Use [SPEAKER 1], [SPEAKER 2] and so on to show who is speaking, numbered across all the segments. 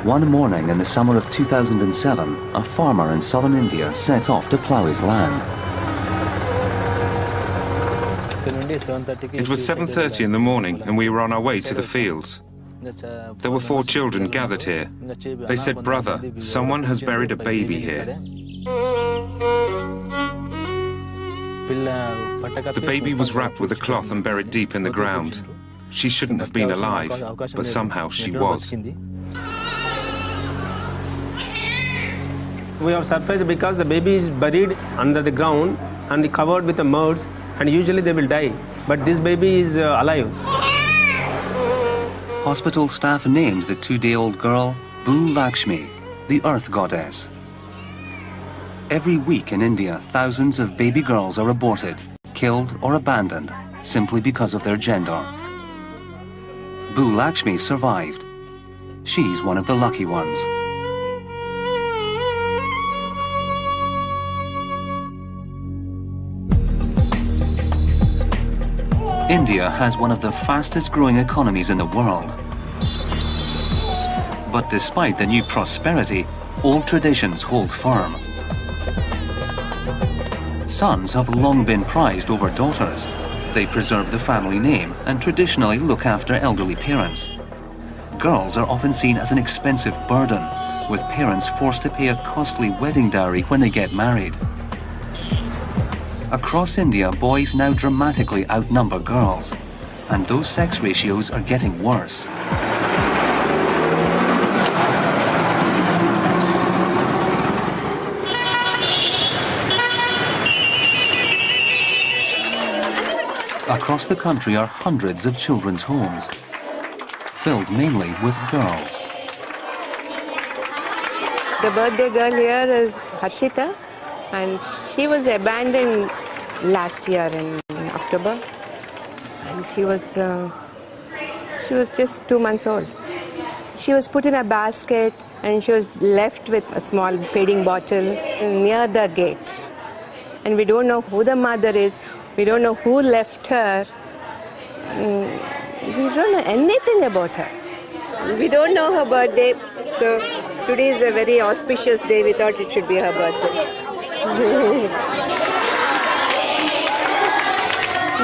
[SPEAKER 1] One morning in the summer of 2007, a farmer in southern India set off to plough his land.
[SPEAKER 2] It was 7:30 in the morning and we were on our way to the fields. There were 4 children gathered here. They said, "Brother, someone has buried a baby here." The baby was wrapped with a cloth and buried deep in the ground. She shouldn't have been alive, but somehow she was.
[SPEAKER 3] We are surprised because the baby is buried under the ground and covered with the moss, and usually they will die. But this baby is alive.
[SPEAKER 1] Hospital staff named the 2-day-old girl Bhu Lakshmi, the earth goddess. Every week in India, thousands of baby girls are aborted, killed or abandoned simply because of their gender. Bhu Lakshmi survived. She's one of the lucky ones. India has one of the fastest growing economies in the world. But despite the new prosperity, old traditions hold firm. Sons have long been prized over daughters. They preserve the family name and traditionally look after elderly parents. Girls are often seen as an expensive burden, with parents forced to pay a costly wedding dowry when they get married. Across India, boys now dramatically outnumber girls, and those sex ratios are getting worse. Across the country are hundreds of children's homes, filled mainly with girls.
[SPEAKER 4] The birthday girl here is Harshita, and she was abandoned last year in October, and she was just 2 months old. She was put in a basket and she was left with a small feeding bottle near the gate, and we don't know who the mother is, we don't know who left her, we don't know anything about her. We don't know her birthday, so today is a very auspicious day. We thought it should be her birthday.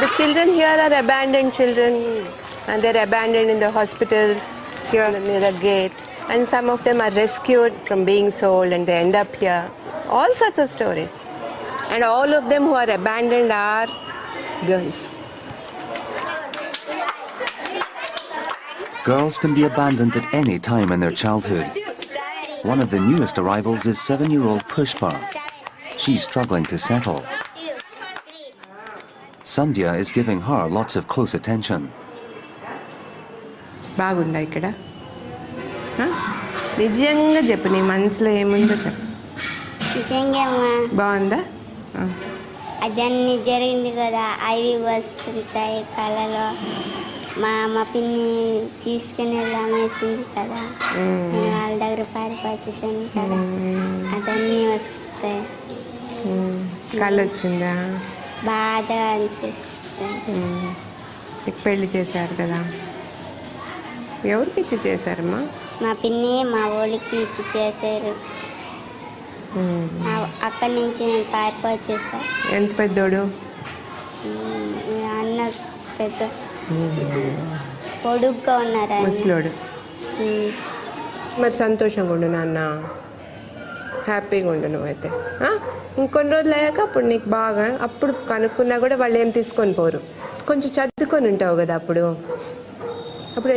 [SPEAKER 4] The children here are abandoned children, and they're abandoned in the hospitals here near the gate, and some of them are rescued from being sold and they end up here. All sorts of stories, and all of them who are abandoned are girls.
[SPEAKER 1] Girls can be abandoned at any time in their childhood. One of the newest arrivals is 7-year-old Pushpa. She's struggling to settle. Sandhya is giving her lots of close attention.
[SPEAKER 4] బాగుందా ఇక్కడ? నిజంగా చెప్పు, నీ మనసులో ఏముందో చెప్పు.
[SPEAKER 5] నిజంగా
[SPEAKER 4] బాగుందా?
[SPEAKER 5] అదన్నీ జరిగింది కదా, అవి వస్తుంటాయి కళలో. మా పిన్ని తీసుకుని వెళ్ళామేసింది కదా, వాళ్ళ దగ్గర పారిపోచేసాను కదా, అదన్నీ వస్తాయి.
[SPEAKER 4] కళ్ళు వచ్చిందా?
[SPEAKER 5] బాధ అనిపిస్తాయి.
[SPEAKER 4] నీకు పెళ్లి చేశారు కదా, ఎవరికి ఇచ్చి చేశారమ్మా?
[SPEAKER 5] మా పిన్ని మా ఊళ్ళకి ఇచ్చి చేశారు. అక్కడి నుంచి నేను పారిపోచేసా.
[SPEAKER 4] ఎంత పెద్దోడు?
[SPEAKER 5] అన్న పెద్ద పొడుగ్గా ఉన్నారు.
[SPEAKER 4] ముసలోడు. మరి సంతోషంగా ఉండు నాన్న, హ్యాపీగా ఉండు నువ్వైతే. ఇంకొన్ని రోజులు అయ్యాక అప్పుడు నీకు బాగా, అప్పుడు కనుక్కున్నా కూడా వాళ్ళు ఏం తీసుకొని పోరు. కొంచెం చదువుకొని ఉంటావు కదా, అప్పుడు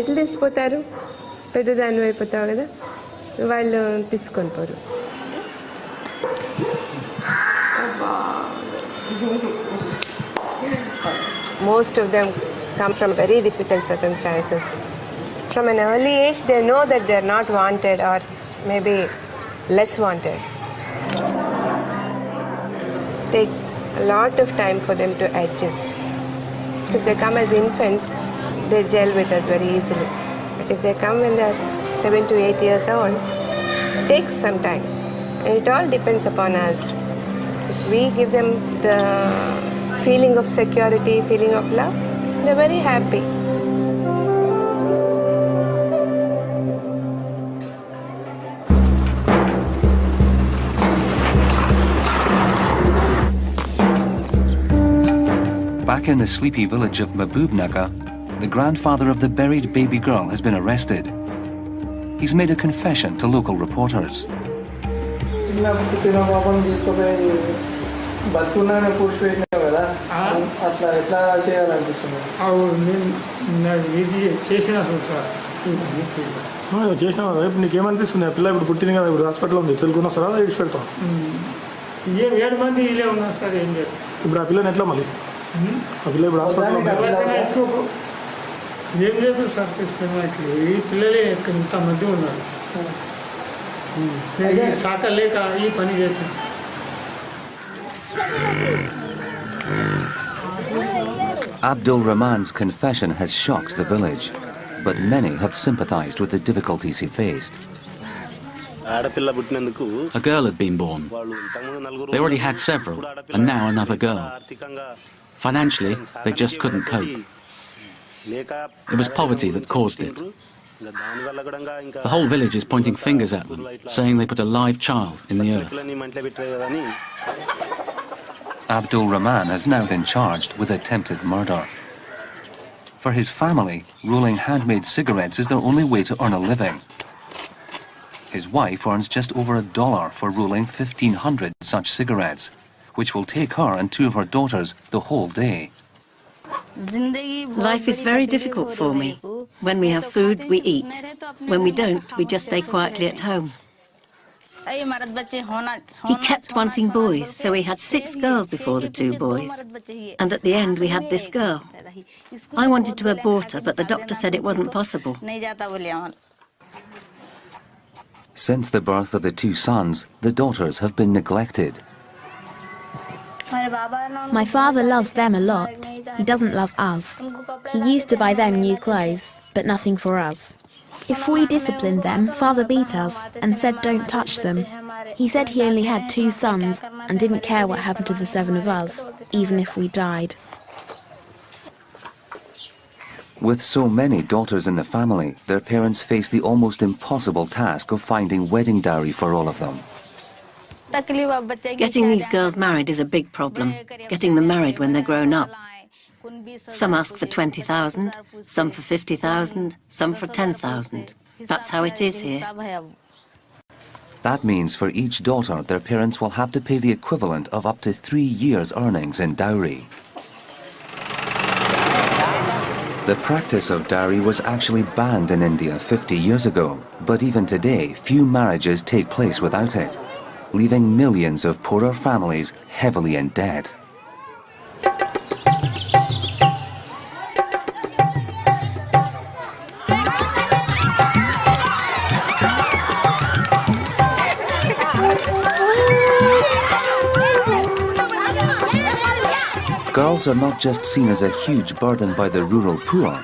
[SPEAKER 4] ఎట్లా తీసుకుపోతారు? పెద్దదాన్ని అయిపోతావు కదా, వాళ్ళు తీసుకొని పోరు. Most of them come from very difficult circumstances. From an early age, they know that they are not wanted or maybe less wanted. It takes a lot of time for them to adjust. If they come as infants, they gel with us very easily. But if they come when they are 7 to 8 years old, it takes some time. And it all depends upon us. If we give them the feeling of security, feeling of love, they're very happy.
[SPEAKER 1] Back in the sleepy village of Mabubnagar, the grandfather of the buried baby girl has been arrested. He's made a confession to local reporters. Abdul Rahman's confession has shocked the village, but many have sympathized with the difficulties he faced.
[SPEAKER 6] A girl had been born. They already had several, and now another girl. Financially, they just couldn't cope. It was poverty that caused it. The whole village is pointing fingers at them, saying they put a live child in the earth.
[SPEAKER 1] Abdul Rahman has now been charged with attempted murder. For his family, rolling handmade cigarettes is their only way to earn a living. His wife earns just over $1 for rolling 1,500 such cigarettes, which will take her and 2 of her daughters the whole day.
[SPEAKER 7] Life is very difficult for me. When we have food, we eat. When we don't, we just stay quietly at home. He kept wanting boys, so we had 6 girls before the 2 boys. And at the end, we had this girl. I wanted to abort her, but the doctor said it wasn't possible.
[SPEAKER 1] Since the birth of the 2 sons, the daughters have been neglected.
[SPEAKER 8] My father loves them a lot. He doesn't love us. He used to buy them new clothes, but nothing for us. If we disciplined them, father beat us and said don't touch them. He said he only had 2 sons and didn't care what happened to the 7 of us, even if we died.
[SPEAKER 1] With so many daughters in the family, their parents face the almost impossible task of finding wedding dowry for all of them.
[SPEAKER 7] Getting these girls married is a big problem. Getting them married when they're grown up. Some ask for 20,000, some for 50,000, some for 10,000. That's how it is here.
[SPEAKER 1] That means for each daughter, their parents will have to pay the equivalent of up to 3 years' earnings in dowry. The practice of dowry was actually banned in India 50 years ago, but even today, few marriages take place without it, leaving millions of poorer families heavily in debt. Girls are not just seen as a huge burden by the rural poor.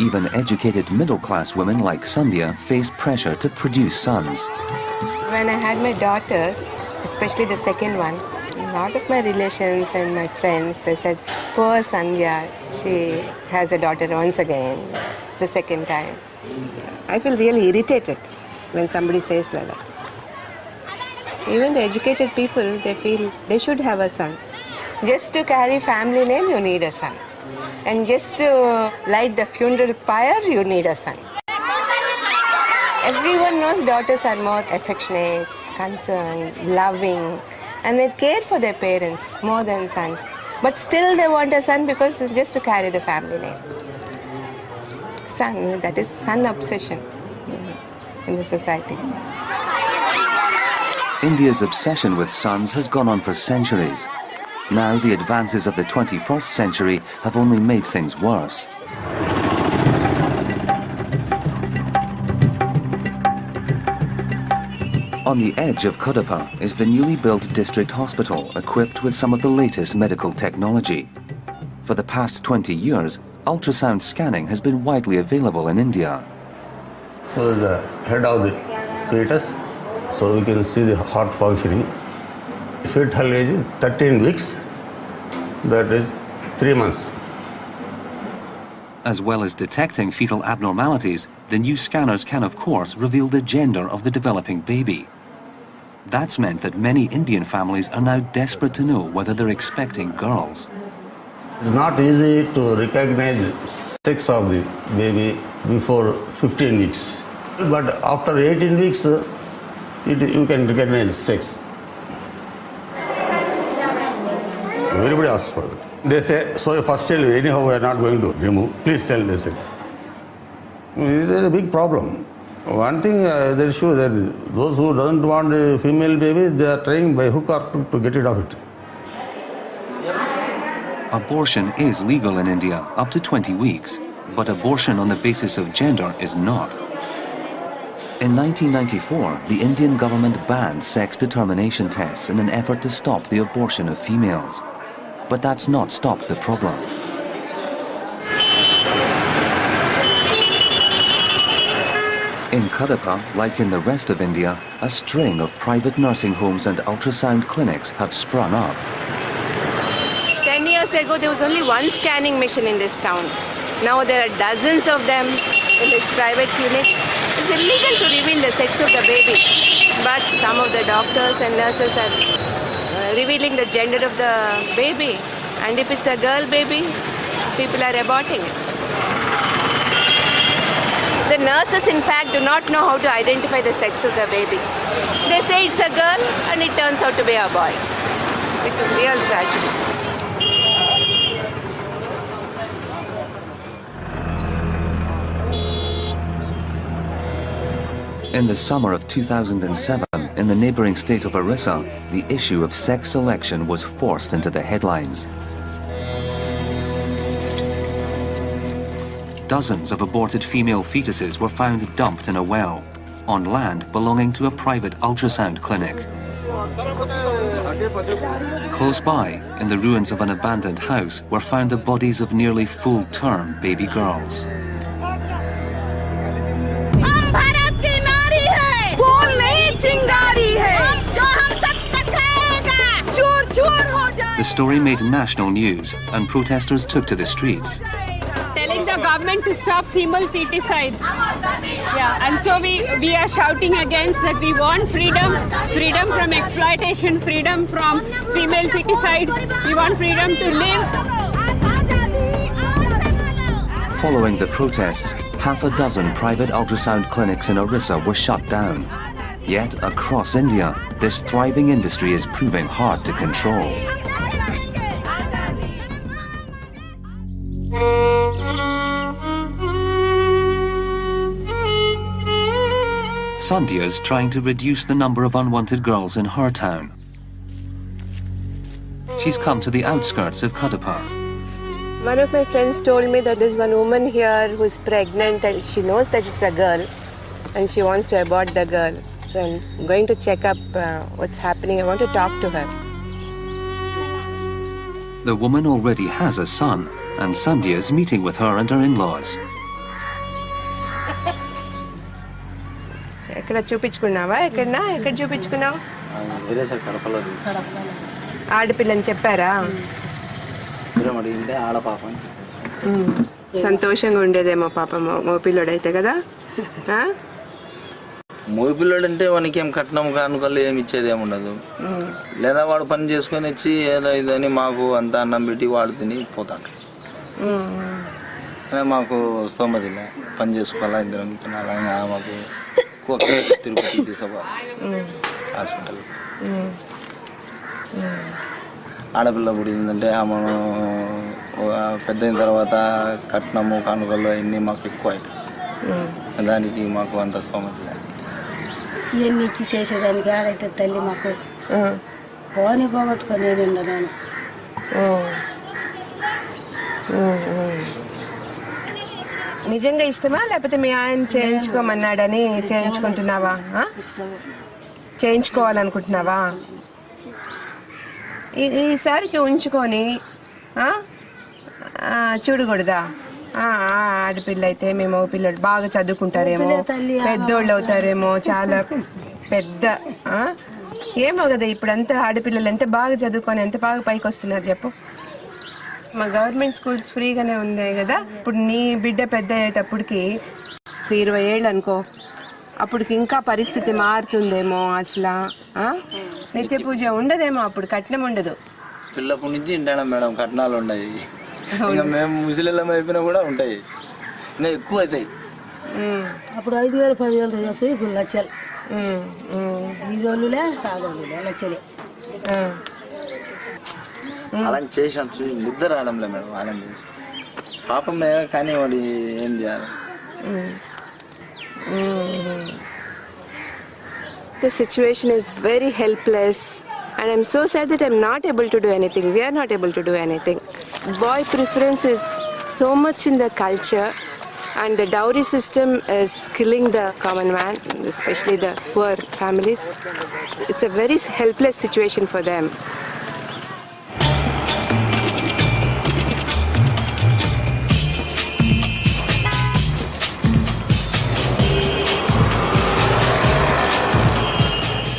[SPEAKER 1] Even educated middle-class women like Sandhya face pressure to produce sons.
[SPEAKER 4] When I had my daughters, especially the second one, a lot of my relations and my friends, they said, poor Sandhya, she has a daughter once again, the second time. I feel really irritated when somebody says like that. Even the educated people, they feel they should have a son. Just to carry family name, you need a son. And just to light the funeral pyre, you need a son. Everyone knows daughters are more affectionate, concerned, loving, and they care for their parents more than sons. But still they want a son because it's just to carry the family name. Son, that is son obsession in the society.
[SPEAKER 1] India's obsession with sons has gone on for centuries. Now the advances of the 21st century have only made things worse. On the edge of Kadapa is the newly built district hospital equipped with some of the latest medical technology. For the past 20 years, ultrasound scanning has been widely available in India.
[SPEAKER 9] So the head of the fetus, so we can see the heart functioning. Fetal age is 13 weeks, that is 3 months.
[SPEAKER 1] As well as detecting fetal abnormalities, the new scanners can of course reveal the gender of the developing baby. That's meant that many Indian families are now desperate to know whether they're expecting girls.
[SPEAKER 9] It's not easy to recognize sex of the baby before 15 weeks. But after 18 weeks, you can recognize sex. Everybody asks for it. They say, so first child, anyhow we are not going to remove. Please tell this. It is a big problem. One thing they show that those who don't want a female baby, they are trying by hook or crook to get rid of it.
[SPEAKER 1] Abortion is legal in India up to 20 weeks, but abortion on the basis of gender is not. In 1994, the Indian government banned sex determination tests in an effort to stop the abortion of females. But that's not stopped the problem. In Kadapa, like in the rest of India, a string of private nursing homes and ultrasound clinics have sprung up.
[SPEAKER 4] 10 years ago, there was only one scanning machine in this town. Now there are dozens of them in these private clinics. It's illegal to reveal the sex of the baby, but some of the doctors and nurses are revealing the gender of the baby. And if it's a girl baby, people are aborting it. The nurses, in fact, do not know how to identify the sex of the baby. They say it's a girl and it turns out to be a boy, which is real tragedy.
[SPEAKER 1] In the summer of 2007, in the neighboring state of Orissa, the issue of sex selection was forced into the headlines. Dozens of aborted female fetuses were found dumped in a well, on land belonging to a private ultrasound clinic. Close by, in the ruins of an abandoned house, were found the bodies of nearly full-term baby girls. The story made national news, and protesters took to the streets.
[SPEAKER 10] Telling the government to stop female feticide. Yeah, and so we are shouting against that. We want freedom from exploitation, freedom from female feticide. We want freedom to live.
[SPEAKER 1] Following the protests, half a dozen private ultrasound clinics in Orissa were shut down. Yet, across India, this thriving industry is proving hard to control. Sandhya is trying to reduce the number of unwanted girls in her town. She's come to the outskirts of Kadapa.
[SPEAKER 4] One of my friends told me that there's one woman here who's pregnant and she knows that it's a girl and she wants to abort the girl. So I'm going to check up what's happening. I want to talk to her.
[SPEAKER 1] The woman already has a son, and Sandhya is meeting with her and her in-laws.
[SPEAKER 4] ఎక్కడ చూపించుకున్నావా? ఎక్కడ చూపించుకున్నావు? ఆడపిల్లని చెప్పారా? సంతోషంగా ఉండేదేమో పాపం మోపిల్లోడైతే కదా.
[SPEAKER 11] మోపిల్లోడు అంటే వానికి ఏం కట్నం కానుకలు ఏమి ఇచ్చేది ఏమి ఉండదు. లేదా వాడు పని చేసుకొని వచ్చి ఏదో ఇదని మాకు అంతా అన్నం పెట్టి వాడు తిని పోతాడు. మాకు స్తోమతిలే పని చేసుకోవాలా, ఇద్దరం తినాలా. మాకు తిరుపతి తీసుకోవాలి హాస్పిటల్. ఆడపిల్ల పుట్టిందంటే మనం పెద్ద అయిన తర్వాత కట్నము కానుకలు అవన్నీ మాకు ఎక్కువ అవుతాయి. దానికి మాకు అంత స్తోమతిలే.
[SPEAKER 12] ఇవన్నీ ఇచ్చి చేసేదానికి ఆడైతే తల్లి మాకు పోని పోగొట్టుకొని ఉండ నేను.
[SPEAKER 4] నిజంగా ఇష్టమా లేకపోతే మీ ఆయన చేయించుకోమన్నాడని చేయించుకుంటున్నావా? చేయించుకోవాలనుకుంటున్నావా? ఈసారికి ఉంచుకొని చూడకూడదా? ఆడపిల్ల అయితే మేము పిల్లలు బాగా చదువుకుంటారేమో, పెద్దోళ్ళు అవుతారేమో, చాలా పెద్ద ఏమో కదా. ఇప్పుడంతా ఆడపిల్లలు ఎంత బాగా చదువుకొని ఎంత బాగా పైకి వస్తున్నారు చెప్పు. మా గవర్నమెంట్ స్కూల్స్ ఫ్రీగానే ఉన్నాయి కదా. ఇప్పుడు నీ బిడ్డ పెద్ద అయ్యేటప్పటికి 20 ఏళ్ళు అనుకో, అప్పటికి ఇంకా పరిస్థితి మారుతుందేమో. అసలు నిత్య పూజ ఉండదేమో, అప్పుడు కట్నం ఉండదు.
[SPEAKER 11] పిల్లప్పటి నుంచి ఇంటాడా మేడం, కట్నాలు ఉన్నాయి. ఇంకా మేము ముసలిళ్ళం అయిపోయినా కూడా ఉంటాయి, ఇంకా ఎక్కువ అవుతాయి.
[SPEAKER 12] అప్పుడు 5,000 10,000 చేస్తాయి, ఇప్పుడు లక్షలు. ఈదోళ్ళులే సాగోళ్ళులే లక్షలే.
[SPEAKER 11] అలా చేసాం చూసి నిద్ర రావడంలే మేడం. అలా చేసి పాపం కానీ వాడు ఏం చేయాలి?
[SPEAKER 4] The situation is very helpless, and I'm so sad that I'm not able to do anything. We are not able to do anything. Boy preference is so much in the culture, and the dowry system is killing the common man, especially the poor families. It's a very helpless situation for them.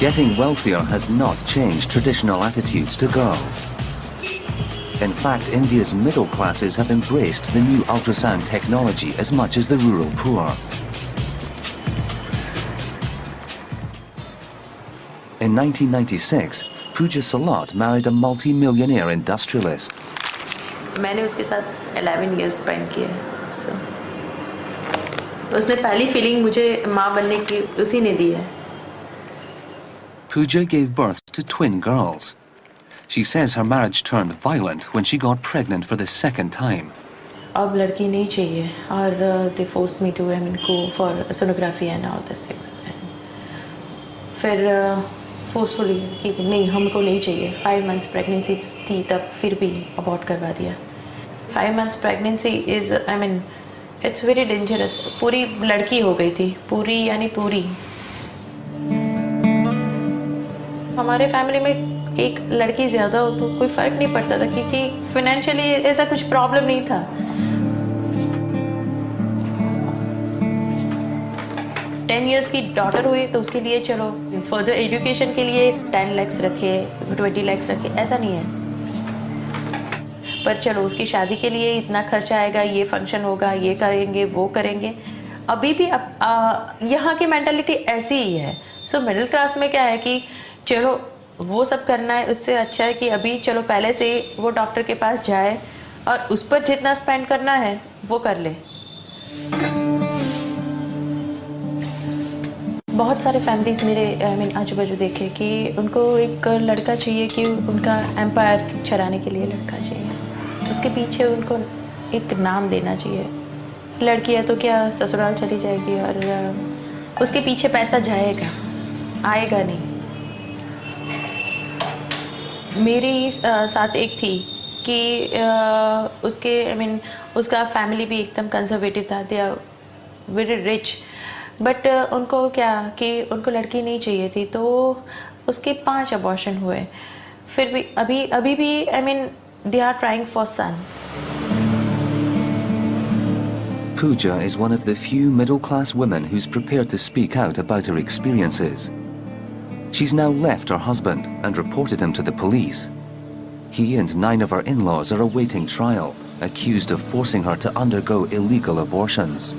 [SPEAKER 1] Getting wealthier has not changed traditional attitudes to girls. In fact, India's middle classes have embraced the new ultrasound technology as much as the rural poor. In 1996, Pooja Salat married a multi-millionaire industrialist.
[SPEAKER 13] मैंने उसके साथ 11 years spend किए. So, उसने पहली feeling मुझे माँ बनने की उसी ने दी है.
[SPEAKER 1] Pooja gave birth to twin girls. She says her marriage turned violent when she got pregnant for the second time.
[SPEAKER 13] अब लड़की नहीं चाहिए और they forced me to go for sonography and all these things. फिर forcefully कि नहीं हमको नहीं चाहिए. 5 months pregnancy थी तब फिर भी abort करवा दिया. 5 months pregnancy is it's very dangerous. पूरी लड़की हो गई थी, पूरी यानी पूरी. हमारे फैमिली में एक लड़की ज़्यादा हो तो कोई फ़र्क नहीं पड़ता था क्योंकि फाइनेंशियली ऐसा कुछ प्रॉब्लम नहीं था. 10 years की डॉटर हुई तो उसके लिए चलो फर्दर एजुकेशन के लिए 10 lakhs रखे, 20 lakhs रखे, ऐसा नहीं है. पर चलो उसकी शादी के लिए इतना खर्चा आएगा, ये फंक्शन होगा, ये करेंगे, वो करेंगे. अभी भी यहाँ की मेंटालिटी ऐसी ही है. सो मिडिल क्लास में क्या है कि चलो वो सब करना है, उससे अच्छा है कि अभी चलो पहले से वो डॉक्टर के पास जाए और उस पर जितना स्पेंड करना है वो कर ले. बहुत सारे फैमिलीज मेरे आजू बाजू देखे कि उनको एक लड़का चाहिए कि उनका एम्पायर चलाने के लिए लड़का चाहिए. उसके पीछे उनको एक नाम देना चाहिए. लड़की है तो क्या ससुराल चली जाएगी और उसके पीछे पैसा जाएगा, आएगा नहीं. मेरी साथ एक थी कि उसके उसका फैमिली भी एकदम कंजर्वेटिव था. They are very rich but उनको क्या कि उनको लड़की नहीं चाहिए थी तो उसके 5 अबॉर्शन हुए. फिर भी अभी भी they are trying for son.
[SPEAKER 1] Pooja is one of the few middle-class women who's prepared to speak out about her experiences. She's now left her husband and reported him to the police. He and 9 of her in-laws are awaiting trial, accused of forcing her to undergo illegal abortions.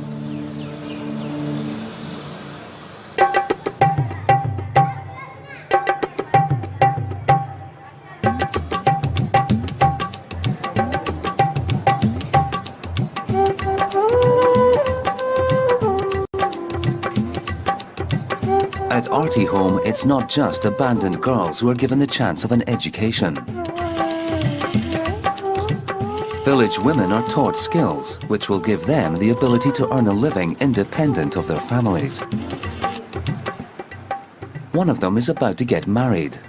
[SPEAKER 1] At Arti Home, it's not just abandoned girls who are given the chance of an education. Village women are taught skills which will give them the ability to earn a living independent of their families. One of them is about to get married.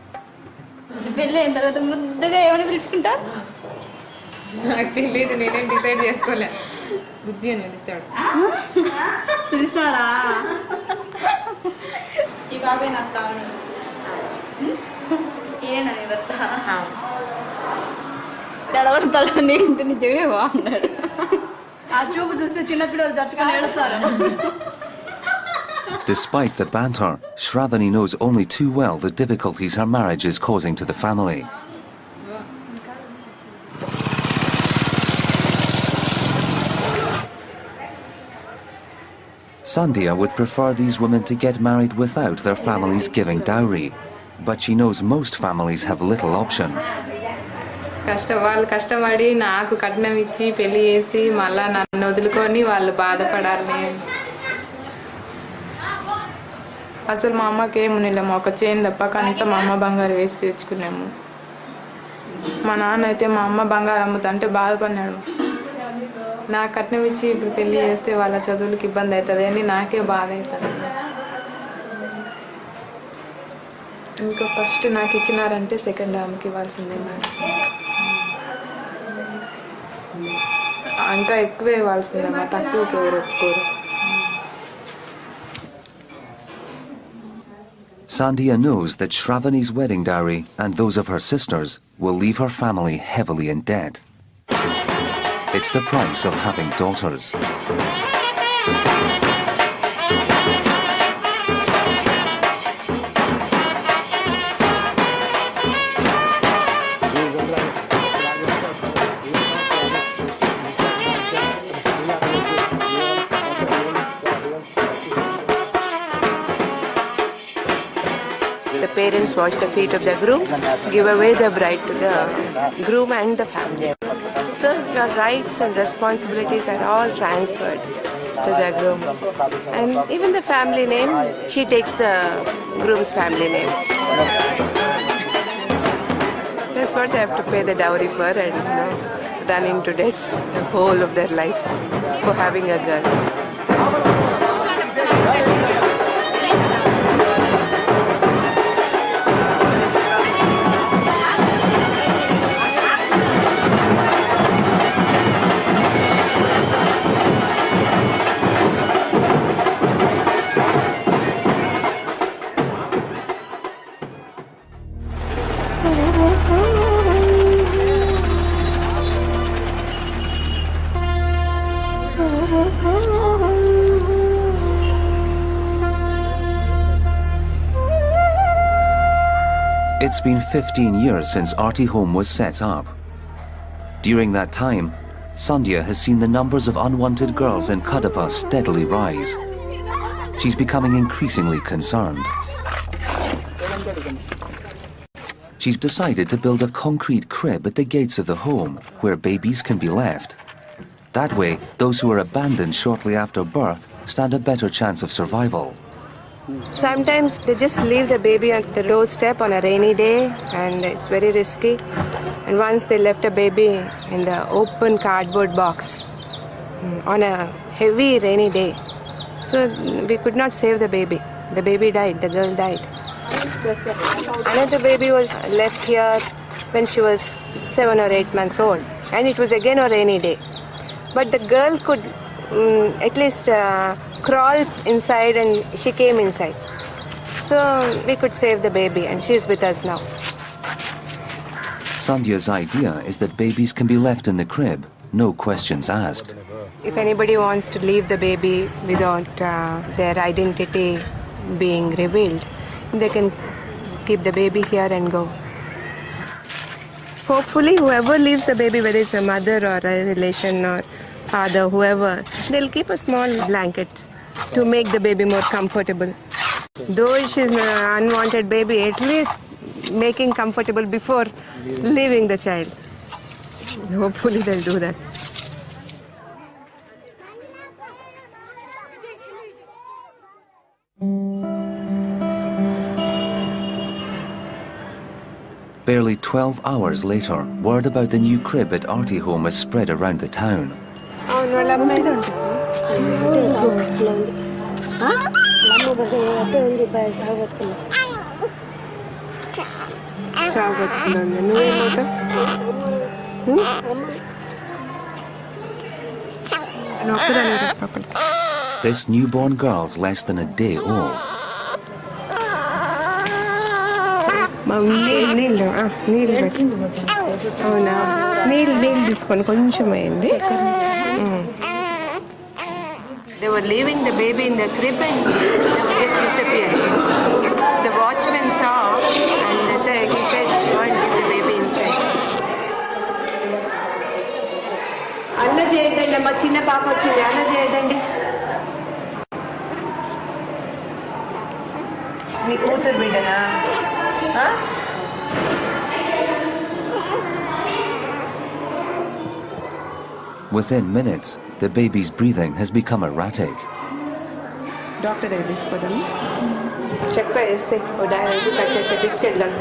[SPEAKER 1] Despite the banter, Shravani knows only too well the difficulties her marriage is causing to the family. Sandhya would prefer these women to get married without their families giving dowry, but she knows most families have little option.
[SPEAKER 14] వాళ్ళు కష్టపడి నాకు కట్నం ఇచ్చి పెళ్లి చేసి మళ్ళా నన్ను వదులుకొని వాళ్ళు బాధపడాలని. అసలు మా అమ్మకి ఏమునిలేము, ఒక చైన్ తప్ప అంతా మా అమ్మ బంగారు వేసి తెచ్చుకున్నాము. మా నాన్న అయితే మా అమ్మ బంగారు అమ్ముతుంటే బాధపడినాడు. నాకు కట్నం ఇచ్చి ఇప్పుడు పెళ్లి చేస్తే వాళ్ళ చదువులకు ఇబ్బంది అవుతుంది అని నాకే బాధ అవుతుంది. ఇంకా ఫస్ట్ నాకు ఇచ్చినారంటే సెకండ్ ఆమెకి ఇవ్వాల్సిందే మేడం. ఇంకా ఎక్కువే ఇవ్వాల్సిందమ్మా, తక్కువకి ఎవరు ఒప్పుకోరు.
[SPEAKER 1] Sandhya knows that Shravani's wedding dowry and those of her sisters will leave her family heavily in debt. It's the price of having daughters.
[SPEAKER 4] Parents wash the feet of the groom, give away the bride to the groom and the family. So your rights and responsibilities are all transferred to the groom. And even the family name, she takes the groom's family name. That's what they have to pay the dowry for and run into debts the whole of their life for having a girl.
[SPEAKER 1] It's been 15 years since Arti Home was set up. During that time, Sandhya has seen the numbers of unwanted girls in Kadapa steadily rise. She's becoming increasingly concerned. She's decided to build a concrete crib at the gates of the home where babies can be left. That way, those who are abandoned shortly after birth stand a better chance of survival.
[SPEAKER 4] Sometimes they just leave the baby at the doorstep on a rainy day and it's very risky. And once they left a baby in the open cardboard box on a heavy rainy day. So we could not save the baby. The baby died, the girl died. Another baby was left here when she was 7 or 8 months old. And it was again a rainy day. But the girl could at least crawl inside and she came inside. So we could save the baby and she's with us now.
[SPEAKER 1] Sandhya's idea is that babies can be left in the crib, no questions asked.
[SPEAKER 4] If anybody wants to leave the baby without their identity being revealed, they can keep the baby here and go. Hopefully whoever leaves the baby, whether it's a mother or a relation or father, whoever, they'll keep a small blanket to make the baby more comfortable. Though she's an unwanted baby, at least making comfortable before leaving the child. Hopefully they'll do that.
[SPEAKER 1] Barely 12 hours later, word about the new crib at Arti Home is spread around the town. This newborn girl's less than a day old.
[SPEAKER 4] They were leaving the baby in the crib and they were just disappearing. The watchman saw and he said, go and get the baby inside. Alla cheyadandi amma chinna paapa vachindi alla cheyadandi. Nee kootur bidana?
[SPEAKER 1] Within minutes, the baby's breathing has become erratic.
[SPEAKER 4] Doctor దగ్గర తీసుకోదాము చెక్క వేస్తే ఓ direct కట్టేస్తే తీసుకెళ్దాం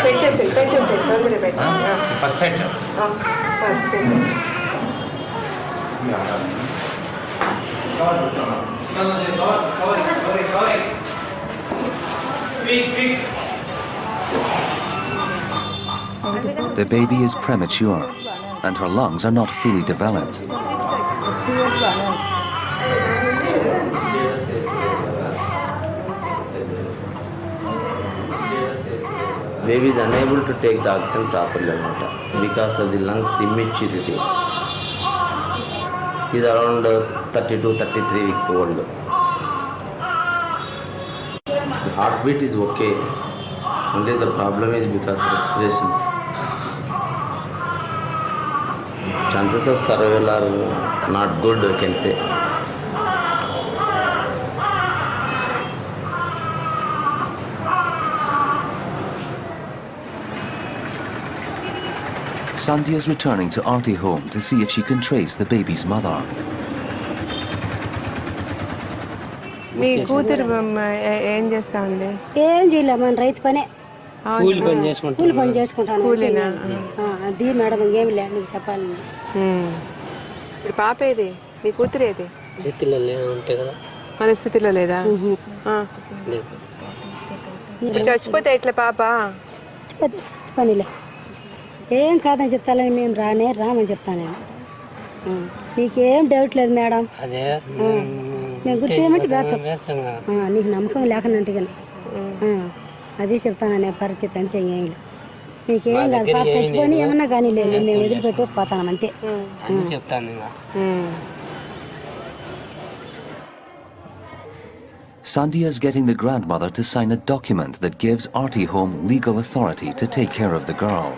[SPEAKER 4] పెట్టేసి తొందరగా పెట్టేసి
[SPEAKER 15] first aid చేస్తాను
[SPEAKER 1] The baby is premature, and her lungs are not fully developed.
[SPEAKER 16] Baby is unable to take the oxygen properly because of the lungs immaturity. He is around 32-33 weeks old. The heartbeat is okay. Only the problem is because of respirations. Chances of survival are not good, I can say.
[SPEAKER 1] Sandhya is returning to Aarti home to see if she can trace the baby's mother.
[SPEAKER 4] నీ కూతురు ఏం చేస్తా ఉంది
[SPEAKER 12] ఏం చేయలే మన రైతు పనే
[SPEAKER 15] కూలి పని చేసుకుంటాను
[SPEAKER 4] కూలీనా
[SPEAKER 12] అది మేడం ఏమి లే నీకు చెప్పాలని
[SPEAKER 4] ఇప్పుడు పాప ఏది నీ కూతురు ఏది
[SPEAKER 15] స్థితిలో ఉంటాయి కదా
[SPEAKER 4] మనస్థితిలో లేదా చచ్చిపోతే ఎట్లా పాప
[SPEAKER 12] చెప్పనిలే ఏం కాదని చెప్తాలని మేము రామని చెప్తాను నేను నీకేం డౌట్ లేదు మేడం
[SPEAKER 15] అదే
[SPEAKER 12] మేము గుర్తేమంటే నీకు నమ్మకం లేకనంటే కానీ అది చెప్తాను నేను పరిస్థితి అంతే ఏం లేదు నీకేం కాదు పాప చచ్చిపోయి ఏమన్నా కానీ లేదు మేము వదిలిపెట్టి పోతాం అంతే
[SPEAKER 15] చెప్తాను
[SPEAKER 1] Sandhya is getting the grandmother to sign a document that gives Aarti home legal authority to take care of the girl.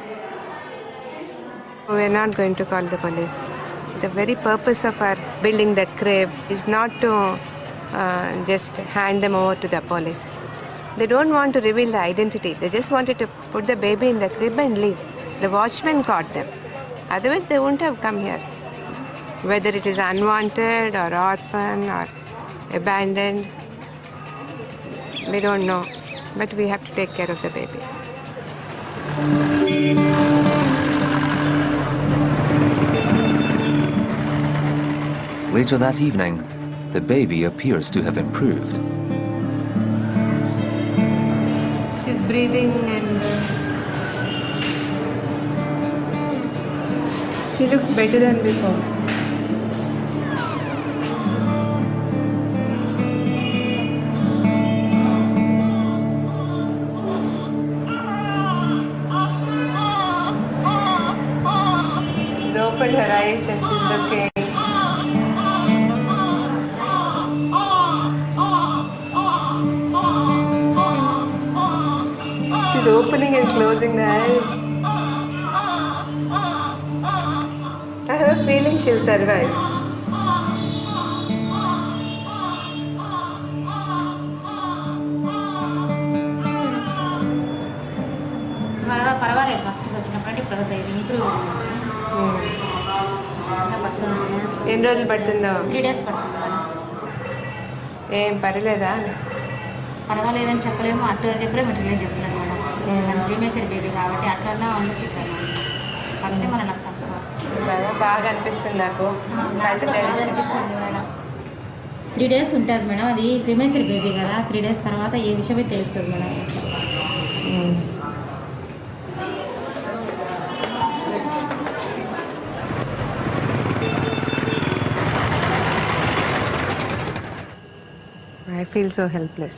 [SPEAKER 4] We are not going to call the police. The very purpose of our building the crib is not to just hand them over to the police. They don't want to reveal the identity. They just wanted to put the baby in the crib and leave. The watchman caught them. Otherwise, they wouldn't have come here. Whether it is unwanted or orphan or abandoned, we don't know. But we have to take care of the baby.
[SPEAKER 1] Later that evening, the baby appears to have improved.
[SPEAKER 4] She's breathing and she looks better than before. She's opened her eyes and she's looking. Opening and closing the eyes. I have a feeling she'll survive.
[SPEAKER 17] పర్వాలేదు ఫస్ట్కి వచ్చినప్పుడు ఇప్పుడు improve
[SPEAKER 4] ఎన్ని రోజులు పడుతుందో
[SPEAKER 17] 3 days పడుతుంది madam
[SPEAKER 4] ఏం పర్లేదా
[SPEAKER 17] పర్వాలేదని చెప్పలేము అటు చెప్పలేము ఇట్లా చెప్పలేము మేడం ప్రీమేచర్ బేబీ కాబట్టి అట్లా ఉండొచ్చు పడితే మన లక్
[SPEAKER 4] బాగా అనిపిస్తుంది నాకు
[SPEAKER 17] అనిపిస్తుంది మేడం 3 days ఉంటుంది మేడం అది ప్రీమేచర్ బేబీ కదా 3 days తర్వాత ఏ విషయమే తెలుస్తుంది madam
[SPEAKER 4] I feel so helpless.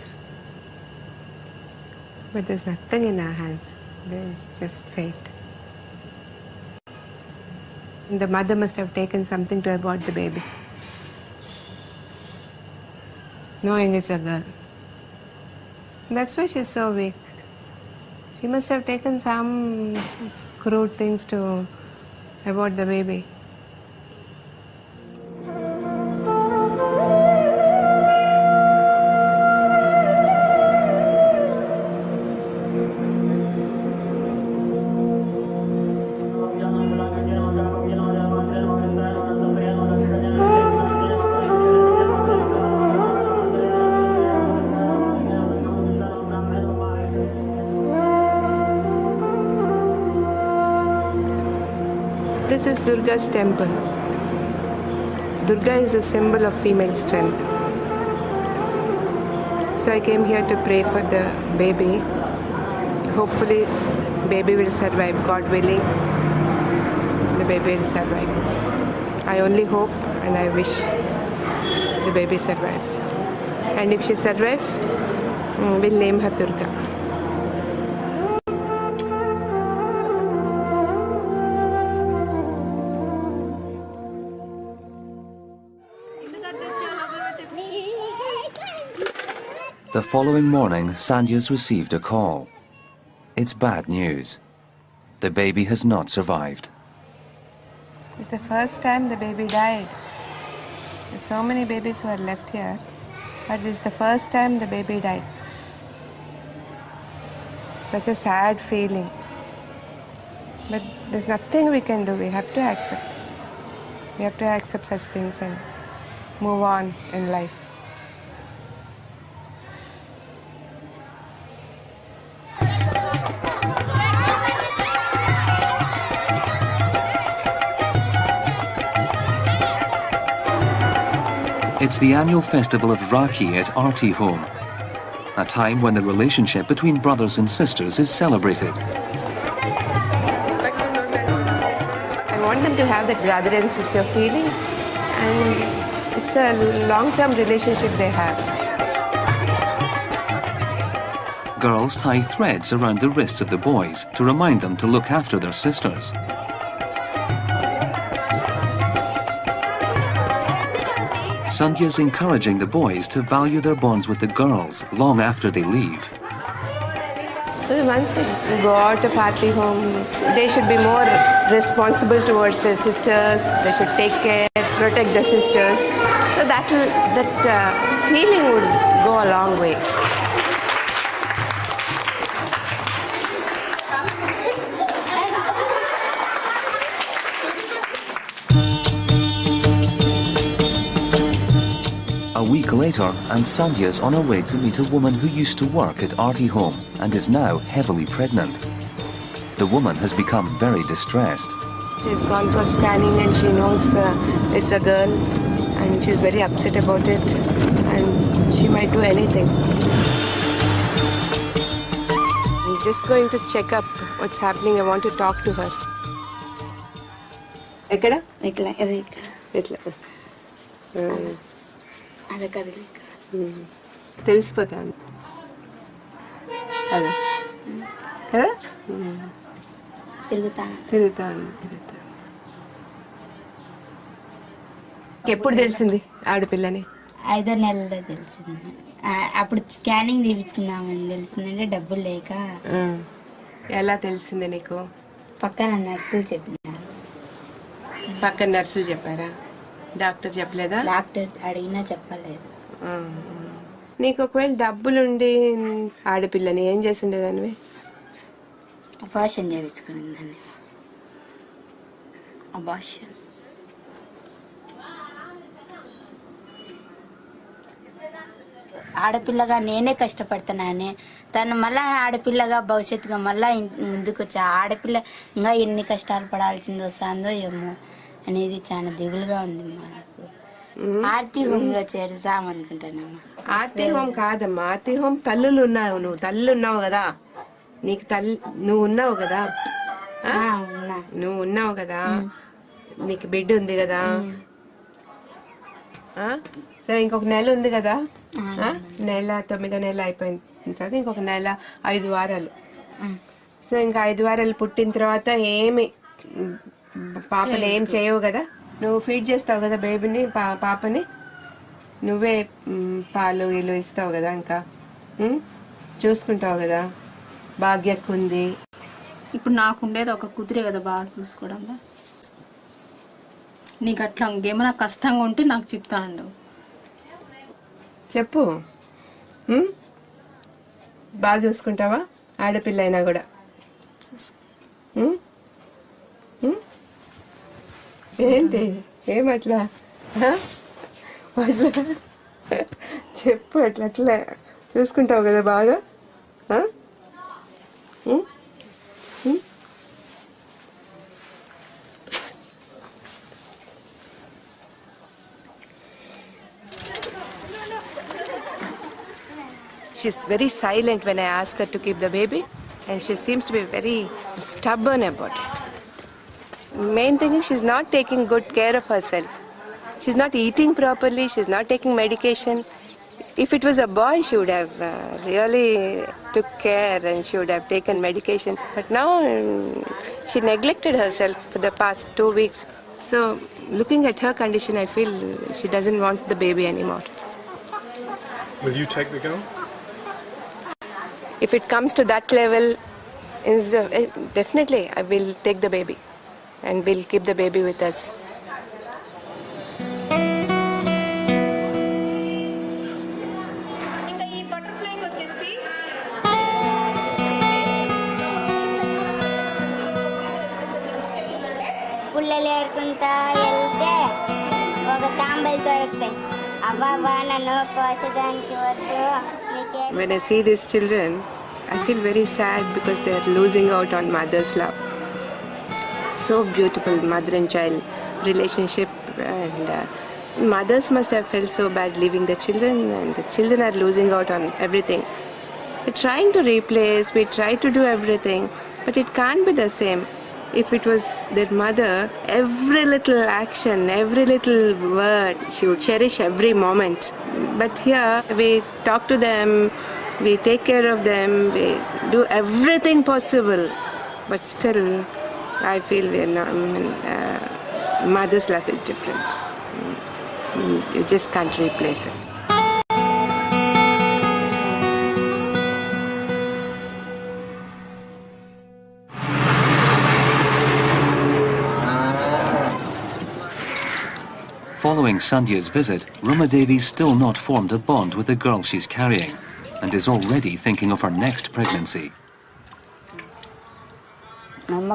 [SPEAKER 4] But there's nothing in our hands. There's just fate. The mother must have taken something to abort the baby. Knowing it's a girl. That's why she's so weak. She must have taken some crude things to abort the baby. it's Durga's temple. Durga is the symbol of female strength. So I came here to pray for the baby. Hopefully, baby will survive. God willing, the baby will survive. I only hope and I wish the baby survives. And if she survives, we'll name her Durga.
[SPEAKER 1] The following morning, Sandhya's received a call. It's bad news. The baby has not survived.
[SPEAKER 4] It's the first time the baby died. There's so many babies who are left here, but this is the first time the baby died. Such a sad feeling. But there's nothing we can do. We have to accept. We have to accept such things and move on in life.
[SPEAKER 1] It's the annual festival of Rakhi at Arti Home, a time when the relationship between brothers and sisters is celebrated.
[SPEAKER 4] I want them to have that brother and sister feeling, and it's a long-term relationship they have.
[SPEAKER 1] Girls tie threads around the wrists of the boys to remind them to look after their sisters. Sandhya's encouraging the boys to value their bonds with the girls long after they leave.
[SPEAKER 4] So once they go out of Arti Home, they should be more responsible towards their sisters. They should take care, protect the sisters. So that feeling would go a long way.
[SPEAKER 1] A week later, and Sandhya's on her way to meet a woman who used to work at Arti Home and is now heavily pregnant. The woman has become very distressed.
[SPEAKER 4] She's gone for scanning and she knows it's a girl, and she's very upset about it, and she might do anything. I'm just going to check up what's happening. I want to talk to her. Ekkada? Itla. తెలిసిపోతాను కదా కదా తిరుగుతాను ఎప్పుడు తెలిసింది ఆడపిల్లని?
[SPEAKER 5] 5 నెలల్లో తెలిసింది. అప్పుడు scanning తీపించుకుందామని తెలిసిందంటే డబ్బులు లేక.
[SPEAKER 4] ఎలా తెలిసింది నీకు?
[SPEAKER 5] పక్కన నర్సులు చెప్పినారు.
[SPEAKER 4] పక్కన నర్సులు చెప్పారా? డాక్టర్ చెప్పలేదా?
[SPEAKER 5] డాక్టర్ అడిగినా చెప్పలేదు.
[SPEAKER 4] నీకు ఒకవేళ డబ్బులుండి ఆడపిల్లని ఏం చేసి ఉండేదానివి?
[SPEAKER 5] అబార్షన్ చేయించుకునేదాన్ని. అబార్షన్. ఆడపిల్లగా నేనే కష్టపడుతున్నానే, తను మళ్ళా ఆడపిల్లగా భవిష్యత్తుగా మళ్ళా ముందుకు వచ్చా. ఆడపిల్ల ఇంకా ఎన్ని కష్టాలు పడాల్సింది వస్తుందో ఏమో అనేది చాలా దిగులుగా ఉంది మనకు. ఆర్తి హోమ్ లో చేరుసామనుకుంటున్నామా?
[SPEAKER 4] ఆర్తి హోమ్ కాదమ్మా, ఆర్తి హోమ్ తల్లులు ఉన్నావు. నువ్వు తల్లు ఉన్నావు కదా, నీకు నువ్వు ఉన్నావు కదా, నువ్వు ఉన్నావు కదా, నీకు బిడ్డ ఉంది కదా. సరే, ఇంకొక నెల ఉంది కదా, నెల 9వ నెల అయిపోయిన తర్వాత ఇంకొక నెల 5 వారాలు. సో ఇంకా 5 వారాలు పుట్టిన తర్వాత ఏమి పాపని ఏం చేయవు కదా, నువ్వు ఫీడ్ చేస్తావు కదా బేబీని, పాపని నువ్వే పాలు ఇల్లు ఇస్తావు కదా, ఇంకా చూసుకుంటావు కదా. భాగ్యకు ఉంది.
[SPEAKER 18] ఇప్పుడు నాకుండేది ఒక కూతురే కదా బాగా చూసుకోవడంలో. నీకు అట్లా ఇంకేమైనా కష్టంగా ఉంటే నాకు చెప్తాను.
[SPEAKER 4] చెప్పు. బాగా చూసుకుంటావా ఆడపిల్ల అయినా కూడా? ఏంటి ఏమట్లా అట్లా చెప్పు. అట్లా చూసుకుంటావు కదా బాగా? She's very silent when I ask her to keep the baby, and she seems to be very stubborn about it. Main thing is she's not taking good care of herself. She's not eating properly, she's not taking medication. If it was a boy, she would have really took care and she would have taken medication. But now she neglected herself for the past 2 weeks. So looking at her condition, I feel she doesn't want the baby anymore.
[SPEAKER 19] Will you take the girl?
[SPEAKER 4] If it comes to that level, definitely I will take the baby and we'll keep the baby with us. When I see these children, I feel very sad because they are losing out on mother's love. So beautiful mother and child relationship, and mothers must have felt so bad leaving the children, and the children are losing out on everything. We're trying to replace, we try to do everything, but it can't be the same. If it was their mother, every little action, every little word, she would cherish every moment. But here, we talk to them, we take care of them, we do everything possible. But still, I feel we're not, mother's love is different. You just can't replace it.
[SPEAKER 1] Following Sandhya's visit, Rumadevi's still not formed a bond with the girl she's carrying and is already thinking of her next pregnancy.
[SPEAKER 20] I'm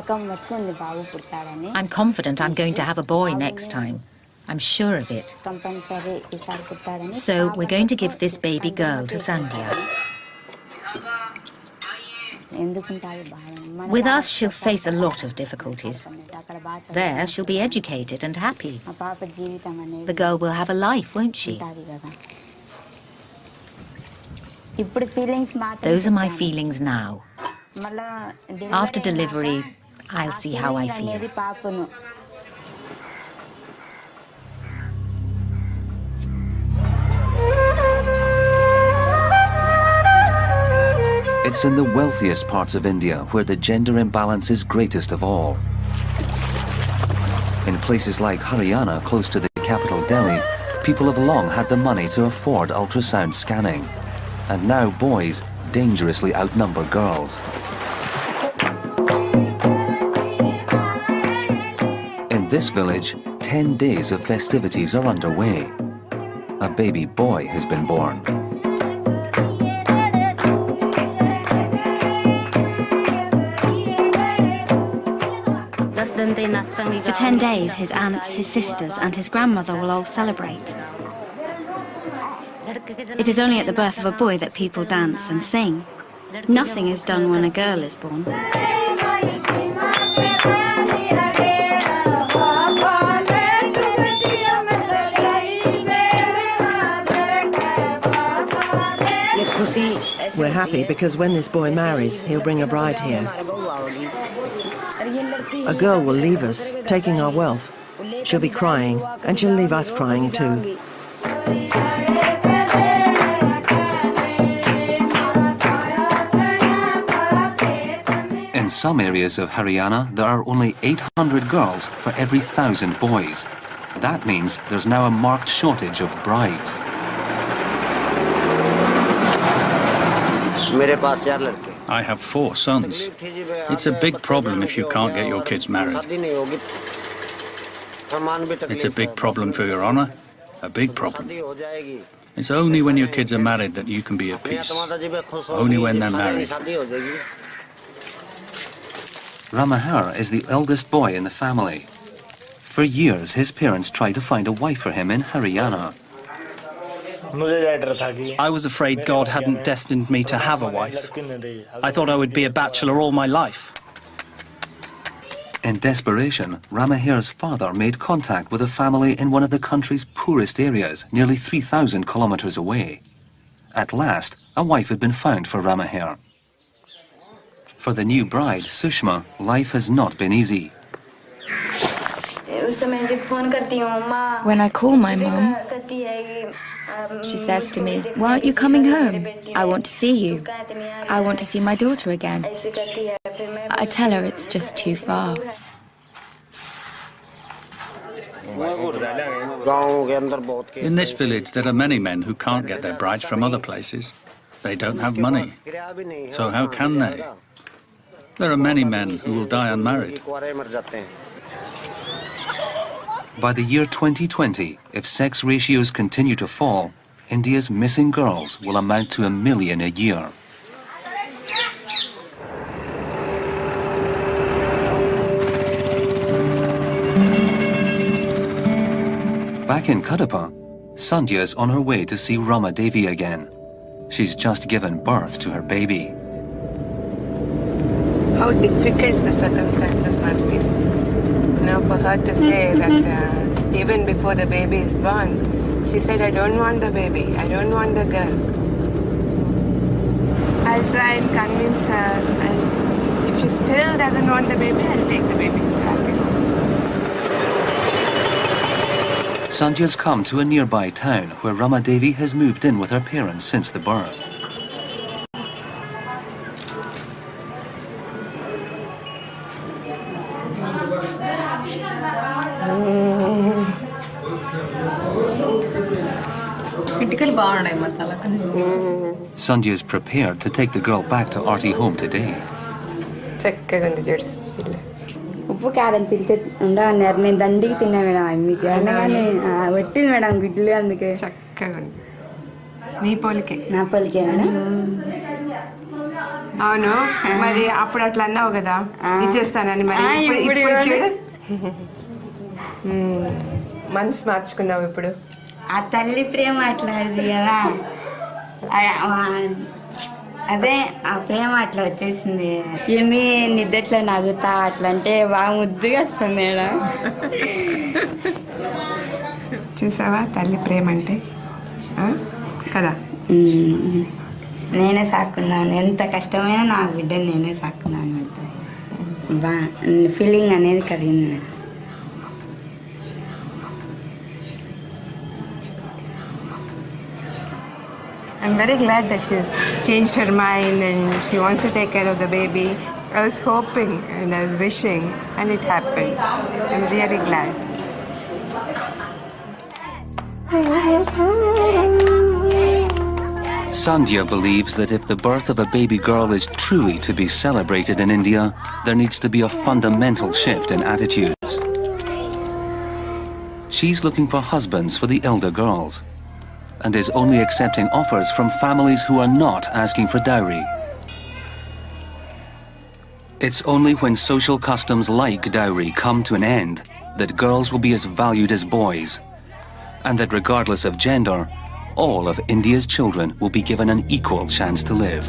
[SPEAKER 20] confident I'm going to have a boy next time. I'm sure of it. So we're going to give this baby girl to Sandhya. With us, she'll face a lot of difficulties. There, she'll be educated and happy. The girl will have a life, won't she? Those are my feelings now. After delivery, I'll see how I feel.
[SPEAKER 1] It's in the wealthiest parts of India where the gender imbalance is greatest of all. In places like Haryana, close to the capital Delhi, people have long had the money to afford ultrasound scanning. And now boys dangerously outnumber girls. In this village, 10 days of festivities are underway. A baby boy has been born.
[SPEAKER 21] For 10 days, his aunts, his sisters, and his grandmother will all celebrate. It is only at the birth of a boy that people dance and sing. Nothing is done when a girl is born.
[SPEAKER 22] We're happy because when this boy marries, he'll bring a bride here. A girl will leave us, taking our wealth. She'll be crying, and she'll leave us crying too.
[SPEAKER 1] In some areas of Haryana, there are only 800 girls for every 1,000 boys. That means there's now a marked shortage of brides.
[SPEAKER 23] I have 4 sons. It's a big problem if you can't get your kids married. It's a big problem for your honor, a big problem. It's only when your kids are married that you can be at peace. Only when they're married.
[SPEAKER 1] Ramahar is the eldest boy in the family. For years, his parents tried to find a wife for him in Haryana.
[SPEAKER 24] I was afraid God hadn't destined me to have a wife. I thought I would be a bachelor all my life.
[SPEAKER 1] In desperation, Ramaher's father made contact with a family in one of the country's poorest areas, nearly 3,000 kilometers away. At last, a wife had been found for Ramahir. For the new bride, Sushma, life has not been easy.
[SPEAKER 2] When I call my mum, she says to me, "Why aren't you coming home? I want to see you. I want to see my daughter again." I tell her it's just too far.
[SPEAKER 23] In this village, there are many men who can't get their brides from other places. They don't have money. So how can they? There are many men who will die unmarried.
[SPEAKER 1] By the year 2020, if sex ratios continue to fall, India's missing girls will amount to 1 million a year. Back in Kadapa, Sandhya is on her way to see Rama Devi again. She's just given birth to her baby.
[SPEAKER 4] How difficult the circumstances must be. Now for her to say that even before the baby is born, she said, "I don't want the baby, I don't want the girl." I'll try and convince her, and if she still doesn't want the baby, I'll take the baby.
[SPEAKER 1] Sandhya's come to a nearby town where Rama Devi has moved in with her parents since the birth. Sandhya is prepared to take the girl back to Arti home today.
[SPEAKER 12] ఉప్పు కారం తింటే ఉండన్నారు. నేను దండికి తిన్నా madam, మీకు అనగానే పెట్టింది madam గుడ్లు, అందుకే
[SPEAKER 4] చక్కగా ఉంది. నీ పోలికే.
[SPEAKER 12] నా పోలికే మేడం.
[SPEAKER 4] అవును, మరి అప్పుడు అట్లా అన్నావు కదా ఇచ్చేస్తానని, మరి ఇప్పుడు చూడు మనసు మార్చుకున్నావు ఇప్పుడు.
[SPEAKER 12] ఆ తల్లి ప్రేమ అట్లాంటిది కదా, అదే ఆ ప్రేమ అట్లా వచ్చేసింది. ఏమి నిద్దట్లో నవ్వుతా అట్లా అంటే బాగా ముద్దుగా వస్తుంది మేడం.
[SPEAKER 4] చూసావా తల్లి ప్రేమ అంటే కదా.
[SPEAKER 12] నేనే సాక్కున్నాను, ఎంత కష్టమైనా నా బిడ్డని నేనే సాక్కున్నాను. ఫీలింగ్ అనేది కలిగింది madam.
[SPEAKER 4] I'm very glad that she's changed her mind and she wants to take care of the baby. I was hoping and I was wishing, and it happened. I'm really glad.
[SPEAKER 1] Sandhya believes that if the birth of a baby girl is truly to be celebrated in India, there needs to be a fundamental shift in attitudes. She's looking for husbands for the elder girls, and is only accepting offers from families who are not asking for dowry. It's only when social customs like dowry come to an end that girls will be as valued as boys, and that regardless of gender, all of India's children will be given an equal chance to live.